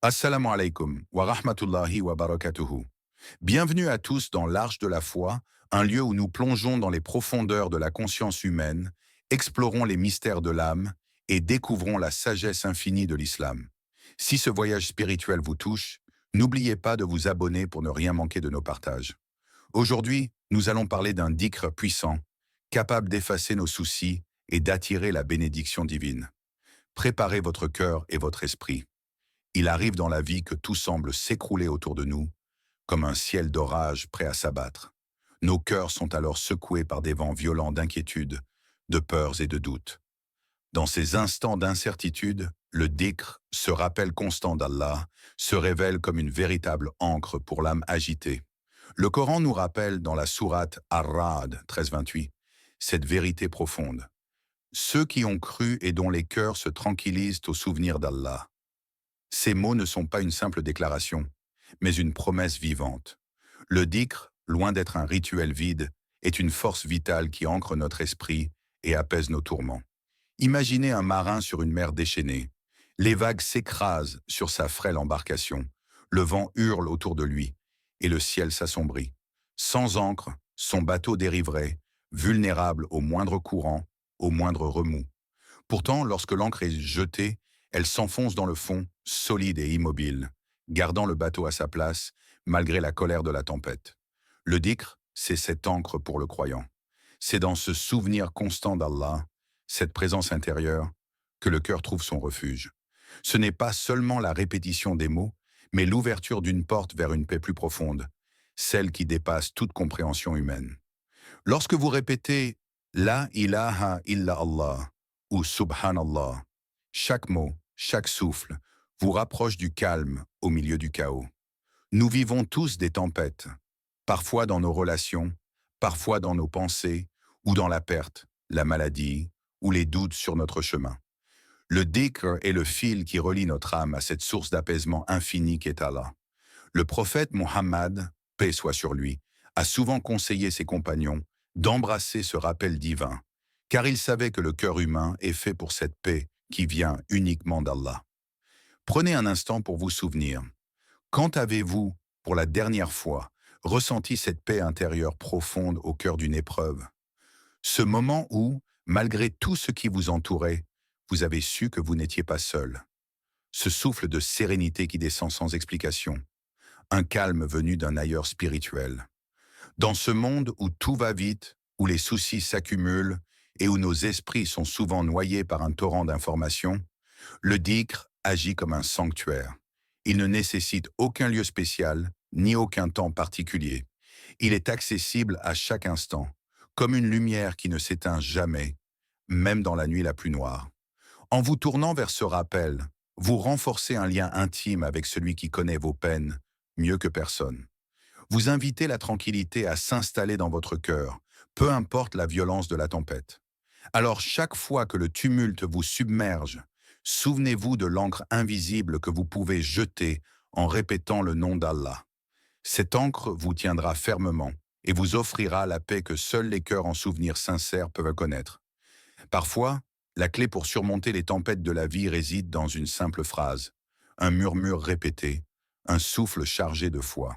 Assalamu alaikum wa rahmatullahi wa barakatuhu. Bienvenue à tous dans l'Arche de la foi, un lieu où nous plongeons dans les profondeurs de la conscience humaine, explorons les mystères de l'âme et découvrons la sagesse infinie de l'islam. Si ce voyage spirituel vous touche, n'oubliez pas de vous abonner pour ne rien manquer de nos partages. Aujourd'hui, nous allons parler d'un dhikr puissant, capable d'effacer nos soucis et d'attirer la bénédiction divine. Préparez votre cœur et votre esprit. Il arrive dans la vie que tout semble s'écrouler autour de nous, comme un ciel d'orage prêt à s'abattre. Nos cœurs sont alors secoués par des vents violents d'inquiétude, de peurs et de doutes. Dans ces instants d'incertitude, le dhikr, ce rappel constant d'Allah, se révèle comme une véritable ancre pour l'âme agitée. Le Coran nous rappelle dans la sourate Ar-Ra'd 13-28 cette vérité profonde. Ceux qui ont cru et dont les cœurs se tranquillisent au souvenir d'Allah. Ces mots ne sont pas une simple déclaration, mais une promesse vivante. Le dhikr, loin d'être un rituel vide, est une force vitale qui ancre notre esprit et apaise nos tourments. Imaginez un marin sur une mer déchaînée. Les vagues s'écrasent sur sa frêle embarcation, le vent hurle autour de lui, et le ciel s'assombrit. Sans ancre, son bateau dériverait, vulnérable au moindre courant, au moindre remous. Pourtant, lorsque l'ancre est jetée, elle s'enfonce dans le fond, solide et immobile, gardant le bateau à sa place, malgré la colère de la tempête. Le dhikr, c'est cette ancre pour le croyant. C'est dans ce souvenir constant d'Allah, cette présence intérieure, que le cœur trouve son refuge. Ce n'est pas seulement la répétition des mots, mais l'ouverture d'une porte vers une paix plus profonde, celle qui dépasse toute compréhension humaine. Lorsque vous répétez « La ilaha illa Allah » ou « Subhanallah », chaque mot, chaque souffle, vous rapproche du calme au milieu du chaos. Nous vivons tous des tempêtes, parfois dans nos relations, parfois dans nos pensées, ou dans la perte, la maladie, ou les doutes sur notre chemin. Le dhikr est le fil qui relie notre âme à cette source d'apaisement infini qu'est Allah. Le prophète Muhammad, paix soit sur lui, a souvent conseillé ses compagnons d'embrasser ce rappel divin, car il savait que le cœur humain est fait pour cette paix qui vient uniquement d'Allah. Prenez un instant pour vous souvenir. Quand avez-vous, pour la dernière fois, ressenti cette paix intérieure profonde au cœur d'une épreuve? Ce moment où, malgré tout ce qui vous entourait, vous avez su que vous n'étiez pas seul. Ce souffle de sérénité qui descend sans explication. Un calme venu d'un ailleurs spirituel. Dans ce monde où tout va vite, où les soucis s'accumulent et où nos esprits sont souvent noyés par un torrent d'informations, le dhikr agit comme un sanctuaire. Il ne nécessite aucun lieu spécial, ni aucun temps particulier. Il est accessible à chaque instant, comme une lumière qui ne s'éteint jamais, même dans la nuit la plus noire. En vous tournant vers ce rappel, vous renforcez un lien intime avec celui qui connaît vos peines mieux que personne. Vous invitez la tranquillité à s'installer dans votre cœur, peu importe la violence de la tempête. Alors chaque fois que le tumulte vous submerge, souvenez-vous de l'encre invisible que vous pouvez jeter en répétant le nom d'Allah. Cette encre vous tiendra fermement et vous offrira la paix que seuls les cœurs en souvenirs sincères peuvent connaître. Parfois, la clé pour surmonter les tempêtes de la vie réside dans une simple phrase, un murmure répété, un souffle chargé de foi.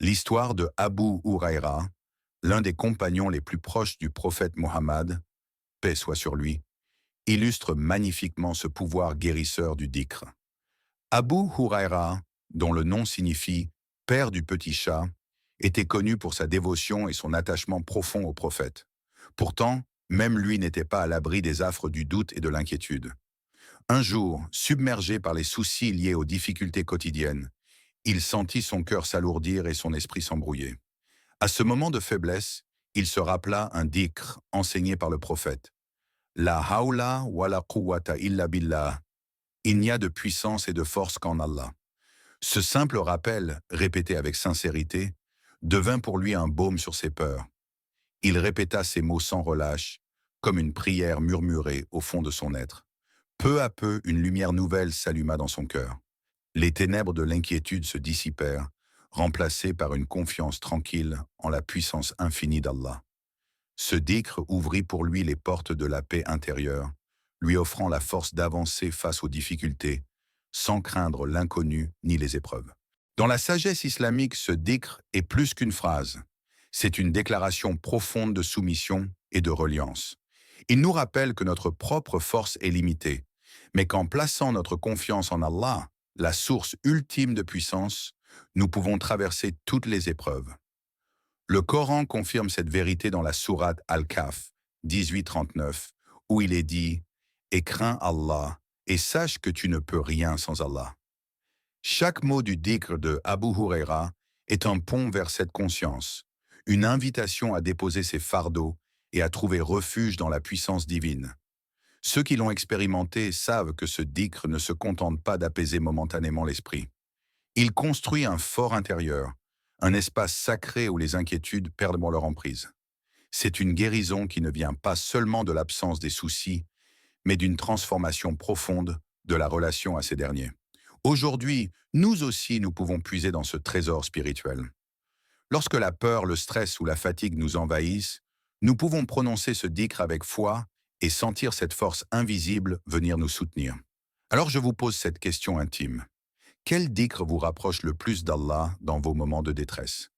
L'histoire de Abu Huraïra, l'un des compagnons les plus proches du prophète Mohammed, paix soit sur lui, illustre magnifiquement ce pouvoir guérisseur du dhikr. Abu Huraïra, dont le nom signifie « père du petit chat », était connu pour sa dévotion et son attachement profond au prophète. Pourtant, même lui n'était pas à l'abri des affres du doute et de l'inquiétude. Un jour, submergé par les soucis liés aux difficultés quotidiennes, il sentit son cœur s'alourdir et son esprit s'embrouiller. À ce moment de faiblesse, il se rappela un dhikr enseigné par le prophète. La hawla wa la quwwata illa billah. Il n'y a de puissance et de force qu'en Allah. Ce simple rappel, répété avec sincérité, devint pour lui un baume sur ses peurs. Il répéta ces mots sans relâche, comme une prière murmurée au fond de son être. Peu à peu, une lumière nouvelle s'alluma dans son cœur. Les ténèbres de l'inquiétude se dissipèrent, remplacées par une confiance tranquille en la puissance infinie d'Allah. Ce dhikr ouvrit pour lui les portes de la paix intérieure, lui offrant la force d'avancer face aux difficultés, sans craindre l'inconnu ni les épreuves. Dans la sagesse islamique, ce dhikr est plus qu'une phrase. C'est une déclaration profonde de soumission et de reliance. Il nous rappelle que notre propre force est limitée, mais qu'en plaçant notre confiance en Allah, la source ultime de puissance, nous pouvons traverser toutes les épreuves. Le Coran confirme cette vérité dans la sourate Al-Kahf 18:39, où il est dit « Et crains Allah, et sache que tu ne peux rien sans Allah ». Chaque mot du dhikr de Abu Huraira est un pont vers cette conscience, une invitation à déposer ses fardeaux et à trouver refuge dans la puissance divine. Ceux qui l'ont expérimenté savent que ce dhikr ne se contente pas d'apaiser momentanément l'esprit. Il construit un fort intérieur, un espace sacré où les inquiétudes perdent leur emprise. C'est une guérison qui ne vient pas seulement de l'absence des soucis, mais d'une transformation profonde de la relation à ces derniers. Aujourd'hui, nous aussi, nous pouvons puiser dans ce trésor spirituel. Lorsque la peur, le stress ou la fatigue nous envahissent, nous pouvons prononcer ce dhikr avec foi et sentir cette force invisible venir nous soutenir. Alors je vous pose cette question intime. Quel dhikr vous rapproche le plus d'Allah dans vos moments de détresse?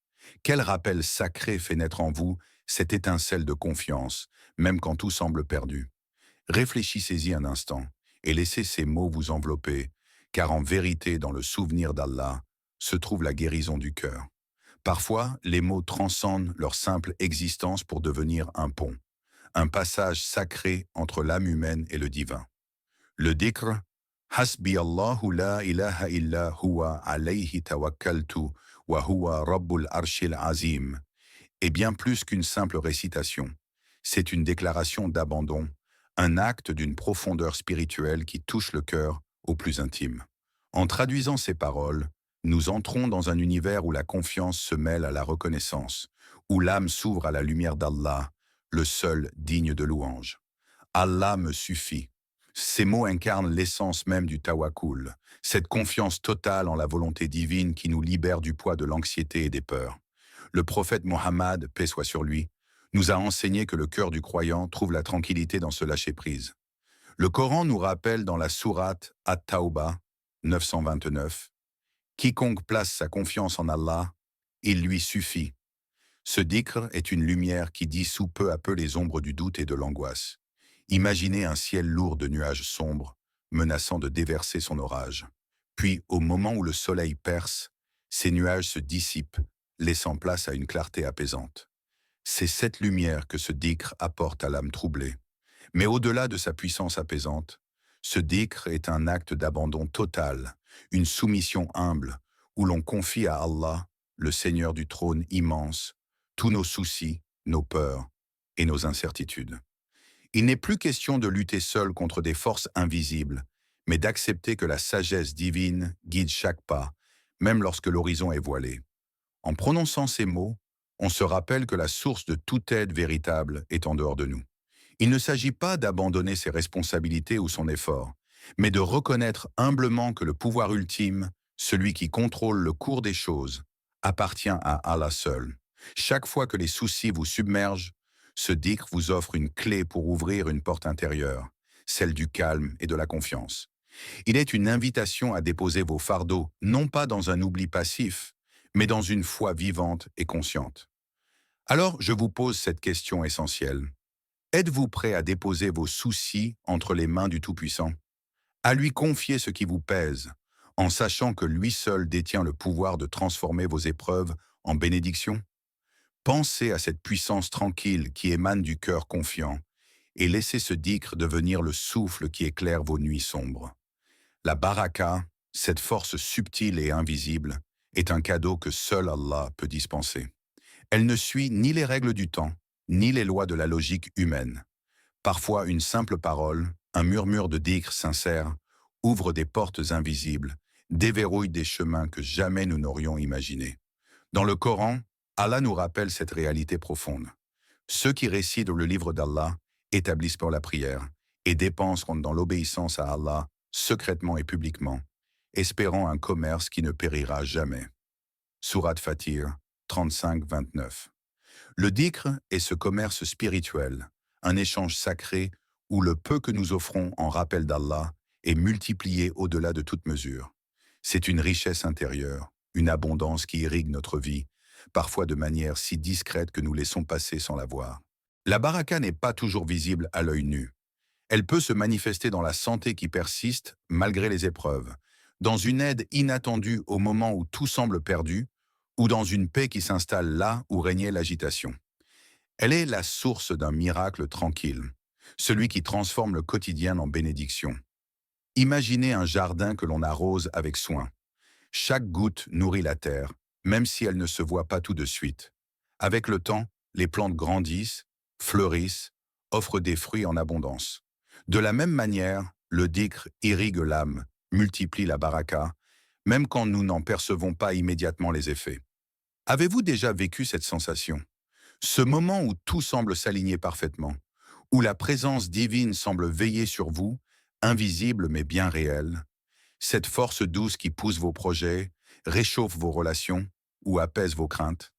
Quel rappel sacré fait naître en vous cette étincelle de confiance, même quand tout semble perdu? Réfléchissez-y un instant et laissez ces mots vous envelopper, car en vérité, dans le souvenir d'Allah, se trouve la guérison du cœur. Parfois, les mots transcendent leur simple existence pour devenir un pont, un passage sacré entre l'âme humaine et le divin. Le dhikr, Hasbi Allahu la ilaha illa huwa alayhi tawakkaltu wa huwa rabbul arshil azim, est bien plus qu'une simple récitation. C'est une déclaration d'abandon, un acte d'une profondeur spirituelle qui touche le cœur au plus intime. En traduisant ces paroles, nous entrons dans un univers où la confiance se mêle à la reconnaissance, où l'âme s'ouvre à la lumière d'Allah, le seul digne de louange. Allah me suffit. Ces mots incarnent l'essence même du tawakkul, cette confiance totale en la volonté divine qui nous libère du poids de l'anxiété et des peurs. Le prophète Mohammed, paix soit sur lui, nous a enseigné que le cœur du croyant trouve la tranquillité dans ce lâcher-prise. Le Coran nous rappelle dans la sourate At-Tawbah 929, « Quiconque place sa confiance en Allah, il lui suffit ». Ce dhikr est une lumière qui dissout peu à peu les ombres du doute et de l'angoisse. Imaginez un ciel lourd de nuages sombres, menaçant de déverser son orage. Puis, au moment où le soleil perce, ces nuages se dissipent, laissant place à une clarté apaisante. C'est cette lumière que ce dhikr apporte à l'âme troublée. Mais au-delà de sa puissance apaisante, ce dhikr est un acte d'abandon total, une soumission humble, où l'on confie à Allah, le Seigneur du trône immense, tous nos soucis, nos peurs et nos incertitudes. Il n'est plus question de lutter seul contre des forces invisibles, mais d'accepter que la sagesse divine guide chaque pas, même lorsque l'horizon est voilé. En prononçant ces mots, on se rappelle que la source de toute aide véritable est en dehors de nous. Il ne s'agit pas d'abandonner ses responsabilités ou son effort, mais de reconnaître humblement que le pouvoir ultime, celui qui contrôle le cours des choses, appartient à Allah seul. Chaque fois que les soucis vous submergent, ce dhikr vous offre une clé pour ouvrir une porte intérieure, celle du calme et de la confiance. Il est une invitation à déposer vos fardeaux, non pas dans un oubli passif, mais dans une foi vivante et consciente. Alors, je vous pose cette question essentielle. Êtes-vous prêt à déposer vos soucis entre les mains du Tout-Puissant? À lui confier ce qui vous pèse, en sachant que lui seul détient le pouvoir de transformer vos épreuves en bénédictions? Pensez à cette puissance tranquille qui émane du cœur confiant et laissez ce dhikr devenir le souffle qui éclaire vos nuits sombres. La baraka, cette force subtile et invisible, est un cadeau que seul Allah peut dispenser. Elle ne suit ni les règles du temps, ni les lois de la logique humaine. Parfois, une simple parole, un murmure de dhikr sincère, ouvre des portes invisibles, déverrouille des chemins que jamais nous n'aurions imaginés. Dans le Coran, Allah nous rappelle cette réalité profonde. Ceux qui récitent le livre d'Allah établissent pour la prière et dépensent dans l'obéissance à Allah, secrètement et publiquement, espérant un commerce qui ne périra jamais. Sourate Fatir 35-29. Le dhikr est ce commerce spirituel, un échange sacré où le peu que nous offrons en rappel d'Allah et multipliée au-delà de toute mesure. C'est une richesse intérieure, une abondance qui irrigue notre vie, parfois de manière si discrète que nous laissons passer sans la voir. La baraka n'est pas toujours visible à l'œil nu. Elle peut se manifester dans la santé qui persiste malgré les épreuves, dans une aide inattendue au moment où tout semble perdu, ou dans une paix qui s'installe là où régnait l'agitation. Elle est la source d'un miracle tranquille, celui qui transforme le quotidien en bénédiction. Imaginez un jardin que l'on arrose avec soin. Chaque goutte nourrit la terre, même si elle ne se voit pas tout de suite. Avec le temps, les plantes grandissent, fleurissent, offrent des fruits en abondance. De la même manière, le dhikr irrigue l'âme, multiplie la baraka, même quand nous n'en percevons pas immédiatement les effets. Avez-vous déjà vécu cette sensation? Ce moment où tout semble s'aligner parfaitement, où la présence divine semble veiller sur vous, invisible mais bien réelle, cette force douce qui pousse vos projets, réchauffe vos relations ou apaise vos craintes.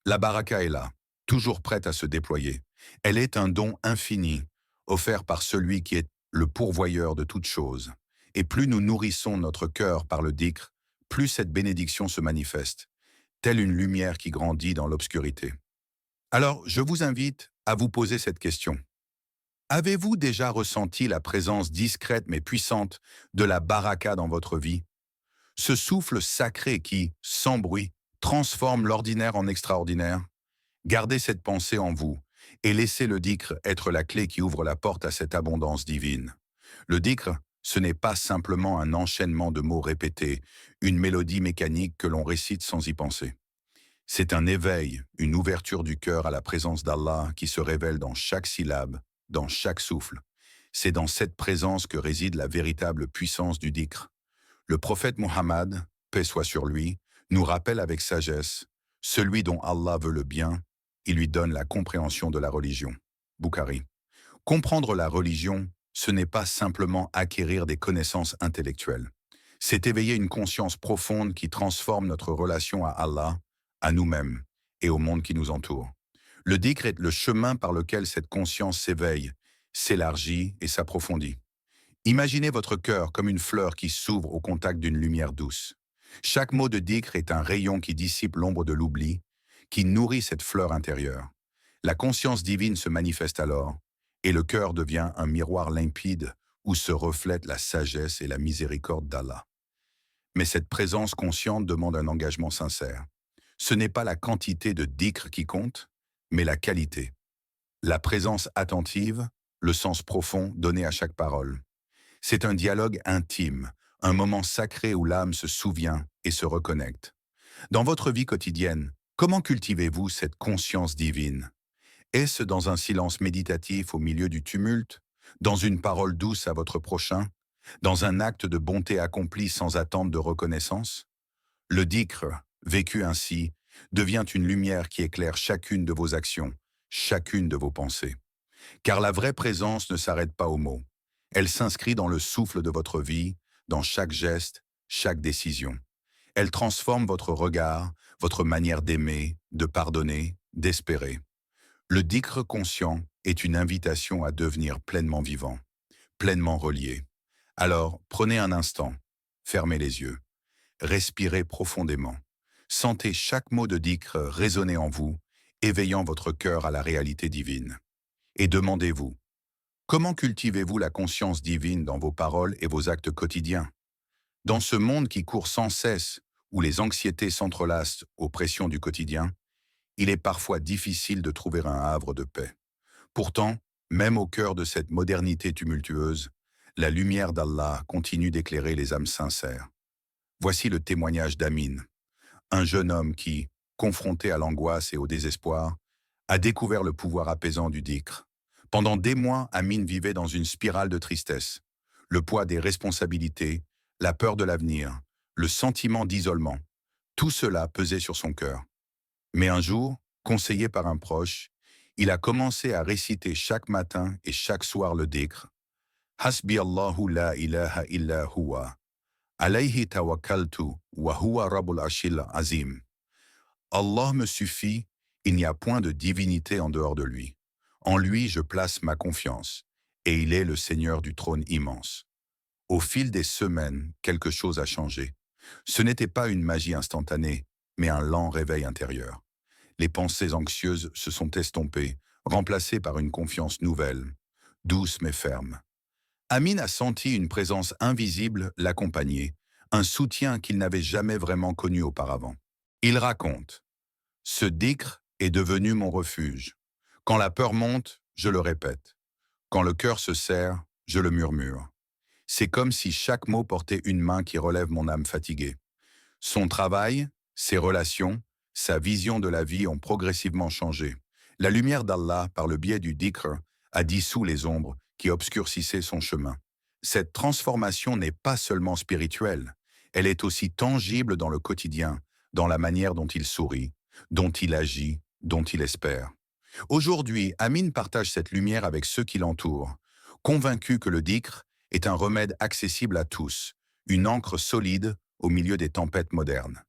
La baraka est là, toujours prête à se déployer. Elle est un don infini, offert par celui qui est le pourvoyeur de toutes choses. Et plus nous nourrissons notre cœur par le dhikr, plus cette bénédiction se manifeste, telle une lumière qui grandit dans l'obscurité. Alors, je vous invite à vous poser cette question. Avez-vous déjà ressenti la présence discrète mais puissante de la baraka dans votre vie? Ce souffle sacré qui, sans bruit, transforme l'ordinaire en extraordinaire? Gardez cette pensée en vous et laissez le dhikr être la clé qui ouvre la porte à cette abondance divine. Le dhikr, ce n'est pas simplement un enchaînement de mots répétés, une mélodie mécanique que l'on récite sans y penser. C'est un éveil, une ouverture du cœur à la présence d'Allah qui se révèle dans chaque syllabe, dans chaque souffle. C'est dans cette présence que réside la véritable puissance du dhikr. Le prophète Muhammad, paix soit sur lui, nous rappelle avec sagesse, celui dont Allah veut le bien, il lui donne la compréhension de la religion. Bukhari. Comprendre la religion, ce n'est pas simplement acquérir des connaissances intellectuelles. C'est éveiller une conscience profonde qui transforme notre relation à Allah, à nous-mêmes et au monde qui nous entoure. Le dhikr est le chemin par lequel cette conscience s'éveille, s'élargit et s'approfondit. Imaginez votre cœur comme une fleur qui s'ouvre au contact d'une lumière douce. Chaque mot de dhikr est un rayon qui dissipe l'ombre de l'oubli, qui nourrit cette fleur intérieure. La conscience divine se manifeste alors, et le cœur devient un miroir limpide où se reflètent la sagesse et la miséricorde d'Allah. Mais cette présence consciente demande un engagement sincère. Ce n'est pas la quantité de dhikr qui compte, mais la qualité. La présence attentive, le sens profond donné à chaque parole. C'est un dialogue intime, un moment sacré où l'âme se souvient et se reconnecte. Dans votre vie quotidienne, comment cultivez-vous cette conscience divine? Est-ce dans un silence méditatif au milieu du tumulte, dans une parole douce à votre prochain, dans un acte de bonté accompli sans attente de reconnaissance? Le dhikr, vécu ainsi, devient une lumière qui éclaire chacune de vos actions, chacune de vos pensées. Car la vraie présence ne s'arrête pas aux mots. Elle s'inscrit dans le souffle de votre vie, dans chaque geste, chaque décision. Elle transforme votre regard, votre manière d'aimer, de pardonner, d'espérer. Le dhikr conscient est une invitation à devenir pleinement vivant, pleinement relié. Alors, prenez un instant, fermez les yeux, respirez profondément. Sentez chaque mot de dhikr résonner en vous, éveillant votre cœur à la réalité divine. Et demandez-vous, comment cultivez-vous la conscience divine dans vos paroles et vos actes quotidiens? Dans ce monde qui court sans cesse, où les anxiétés s'entrelacent aux pressions du quotidien, il est parfois difficile de trouver un havre de paix. Pourtant, même au cœur de cette modernité tumultueuse, la lumière d'Allah continue d'éclairer les âmes sincères. Voici le témoignage d'Amin, un jeune homme qui, confronté à l'angoisse et au désespoir, a découvert le pouvoir apaisant du dhikr. Pendant des mois, Amin vivait dans une spirale de tristesse. Le poids des responsabilités, la peur de l'avenir, le sentiment d'isolement, tout cela pesait sur son cœur. Mais un jour, conseillé par un proche, il a commencé à réciter chaque matin et chaque soir le dhikr. Hasbi Allahu la ilaha illa huwa. Alayhi tawakkaltu wa huwa rabbul arshil azim. Allah me suffit, il n'y a point de divinité en dehors de lui. En lui je place ma confiance, et il est le Seigneur du trône immense. Au fil des semaines, quelque chose a changé. Ce n'était pas une magie instantanée, mais un lent réveil intérieur. Les pensées anxieuses se sont estompées, remplacées par une confiance nouvelle, douce mais ferme. Amin a senti une présence invisible l'accompagner, un soutien qu'il n'avait jamais vraiment connu auparavant. Il raconte: ce dhikr est devenu mon refuge. Quand la peur monte, je le répète. Quand le cœur se serre, je le murmure. C'est comme si chaque mot portait une main qui relève mon âme fatiguée. Son travail, ses relations, sa vision de la vie ont progressivement changé. La lumière d'Allah, par le biais du dhikr, a dissous les ombres qui obscurcissaient son chemin. Cette transformation n'est pas seulement spirituelle, elle est aussi tangible dans le quotidien, dans la manière dont il sourit, dont il agit, dont il espère. Aujourd'hui, Amin partage cette lumière avec ceux qui l'entourent, convaincu que le dhikr est un remède accessible à tous, une ancre solide au milieu des tempêtes modernes.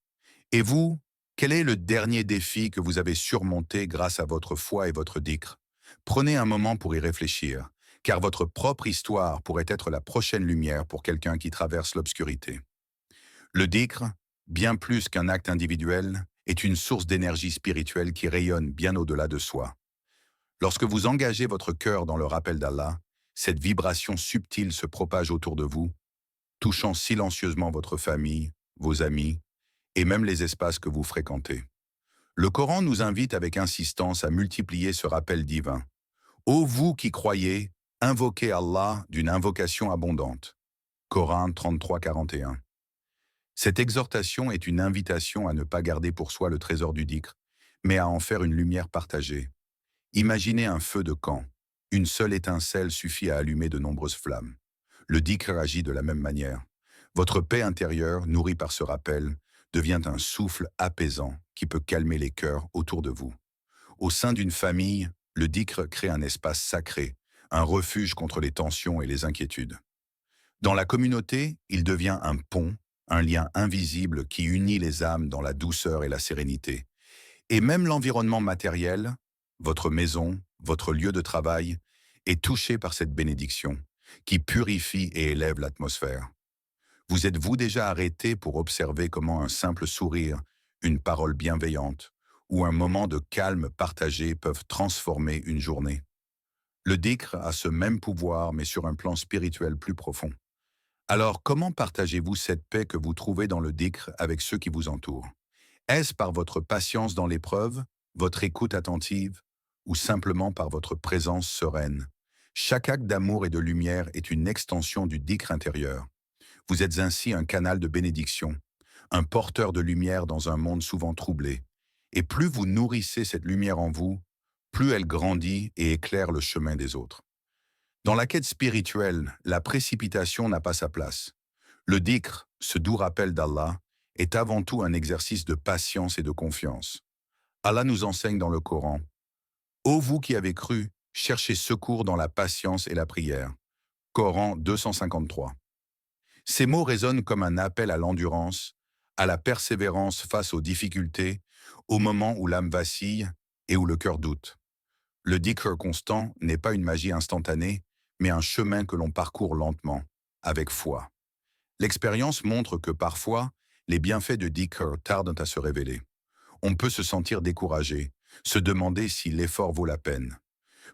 Et vous, quel est le dernier défi que vous avez surmonté grâce à votre foi et votre dhikr? Prenez un moment pour y réfléchir, car votre propre histoire pourrait être la prochaine lumière pour quelqu'un qui traverse l'obscurité. Le dhikr, bien plus qu'un acte individuel, est une source d'énergie spirituelle qui rayonne bien au-delà de soi. Lorsque vous engagez votre cœur dans le rappel d'Allah, cette vibration subtile se propage autour de vous, touchant silencieusement votre famille, vos amis et même les espaces que vous fréquentez. Le Coran nous invite avec insistance à multiplier ce rappel divin. Ô vous qui croyez, invoquez Allah d'une invocation abondante. Coran 33-41. Cette exhortation est une invitation à ne pas garder pour soi le trésor du dhikr, mais à en faire une lumière partagée. Imaginez un feu de camp. Une seule étincelle suffit à allumer de nombreuses flammes. Le dhikr agit de la même manière. Votre paix intérieure, nourrie par ce rappel, devient un souffle apaisant qui peut calmer les cœurs autour de vous. Au sein d'une famille, le dhikr crée un espace sacré, un refuge contre les tensions et les inquiétudes. Dans la communauté, il devient un pont, un lien invisible qui unit les âmes dans la douceur et la sérénité. Et même l'environnement matériel, votre maison, votre lieu de travail, est touché par cette bénédiction, qui purifie et élève l'atmosphère. Vous êtes-vous déjà arrêté pour observer comment un simple sourire, une parole bienveillante ou un moment de calme partagé peuvent transformer une journée? Le dhikr a ce même pouvoir, mais sur un plan spirituel plus profond. Alors, comment partagez-vous cette paix que vous trouvez dans le dhikr avec ceux qui vous entourent? Est-ce par votre patience dans l'épreuve, votre écoute attentive, ou simplement par votre présence sereine? Chaque acte d'amour et de lumière est une extension du dhikr intérieur. Vous êtes ainsi un canal de bénédiction, un porteur de lumière dans un monde souvent troublé. Et plus vous nourrissez cette lumière en vous, plus elle grandit et éclaire le chemin des autres. Dans la quête spirituelle, la précipitation n'a pas sa place. Le dhikr, ce doux rappel d'Allah, est avant tout un exercice de patience et de confiance. Allah nous enseigne dans le Coran: ô vous qui avez cru, cherchez secours dans la patience et la prière. Coran 253. Ces mots résonnent comme un appel à l'endurance, à la persévérance face aux difficultés, au moment où l'âme vacille et où le cœur doute. Le dhikr constant n'est pas une magie instantanée, mais un chemin que l'on parcourt lentement, avec foi. L'expérience montre que parfois, les bienfaits de dhikr tardent à se révéler. On peut se sentir découragé, se demander si l'effort vaut la peine.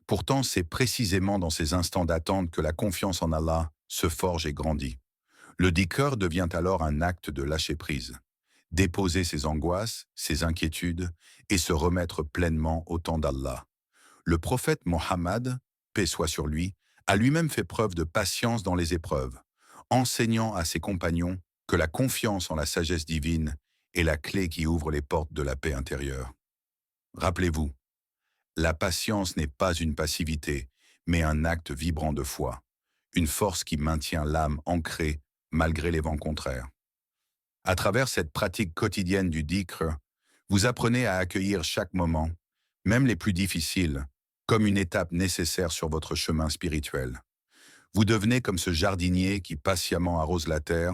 Pourtant, c'est précisément dans ces instants d'attente que la confiance en Allah se forge et grandit. Le dhikr devient alors un acte de lâcher-prise. Déposer ses angoisses, ses inquiétudes et se remettre pleinement au temps d'Allah. Le prophète Mohammed, paix soit sur lui, a lui-même fait preuve de patience dans les épreuves, enseignant à ses compagnons que la confiance en la sagesse divine est la clé qui ouvre les portes de la paix intérieure. Rappelez-vous, la patience n'est pas une passivité, mais un acte vibrant de foi, une force qui maintient l'âme ancrée malgré les vents contraires. À travers cette pratique quotidienne du dhikr, vous apprenez à accueillir chaque moment, même les plus difficiles, comme une étape nécessaire sur votre chemin spirituel. Vous devenez comme ce jardinier qui patiemment arrose la terre,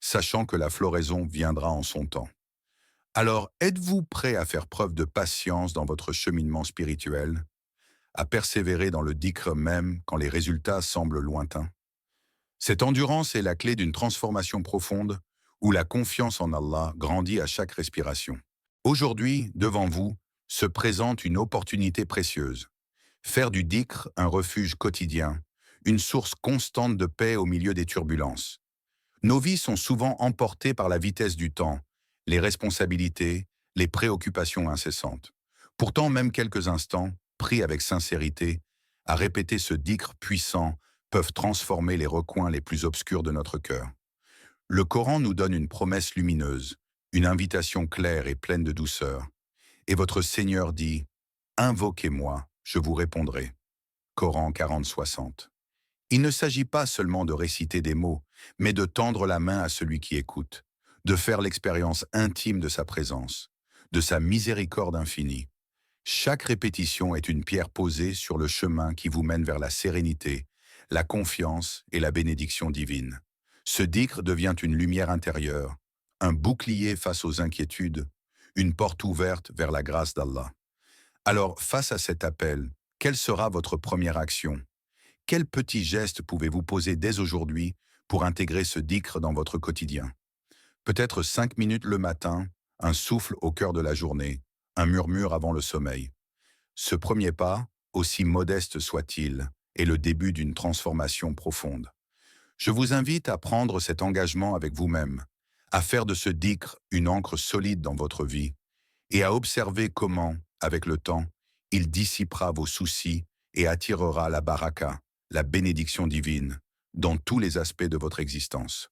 sachant que la floraison viendra en son temps. Alors, êtes-vous prêt à faire preuve de patience dans votre cheminement spirituel, à persévérer dans le dhikr même quand les résultats semblent lointains? Cette endurance est la clé d'une transformation profonde où la confiance en Allah grandit à chaque respiration. Aujourd'hui, devant vous, se présente une opportunité précieuse. Faire du dhikr un refuge quotidien, une source constante de paix au milieu des turbulences. Nos vies sont souvent emportées par la vitesse du temps, les responsabilités, les préoccupations incessantes. Pourtant, même quelques instants, pris avec sincérité, à répéter ce dhikr puissant, peuvent transformer les recoins les plus obscurs de notre cœur. Le Coran nous donne une promesse lumineuse, une invitation claire et pleine de douceur. Et votre Seigneur dit, « Invoquez-moi, je vous répondrai. » Coran 40-60. Il ne s'agit pas seulement de réciter des mots, mais de tendre la main à celui qui écoute, de faire l'expérience intime de sa présence, de sa miséricorde infinie. Chaque répétition est une pierre posée sur le chemin qui vous mène vers la sérénité, la confiance et la bénédiction divine. Ce dhikr devient une lumière intérieure, un bouclier face aux inquiétudes, une porte ouverte vers la grâce d'Allah. Alors, face à cet appel, quelle sera votre première action? Quel petit geste pouvez-vous poser dès aujourd'hui pour intégrer ce dhikr dans votre quotidien? Peut-être 5 minutes le matin, un souffle au cœur de la journée, un murmure avant le sommeil. Ce premier pas, aussi modeste soit-il, est le début d'une transformation profonde. Je vous invite à prendre cet engagement avec vous-même, à faire de ce dhikr une ancre solide dans votre vie et à observer comment, avec le temps, il dissipera vos soucis et attirera la baraka, la bénédiction divine, dans tous les aspects de votre existence.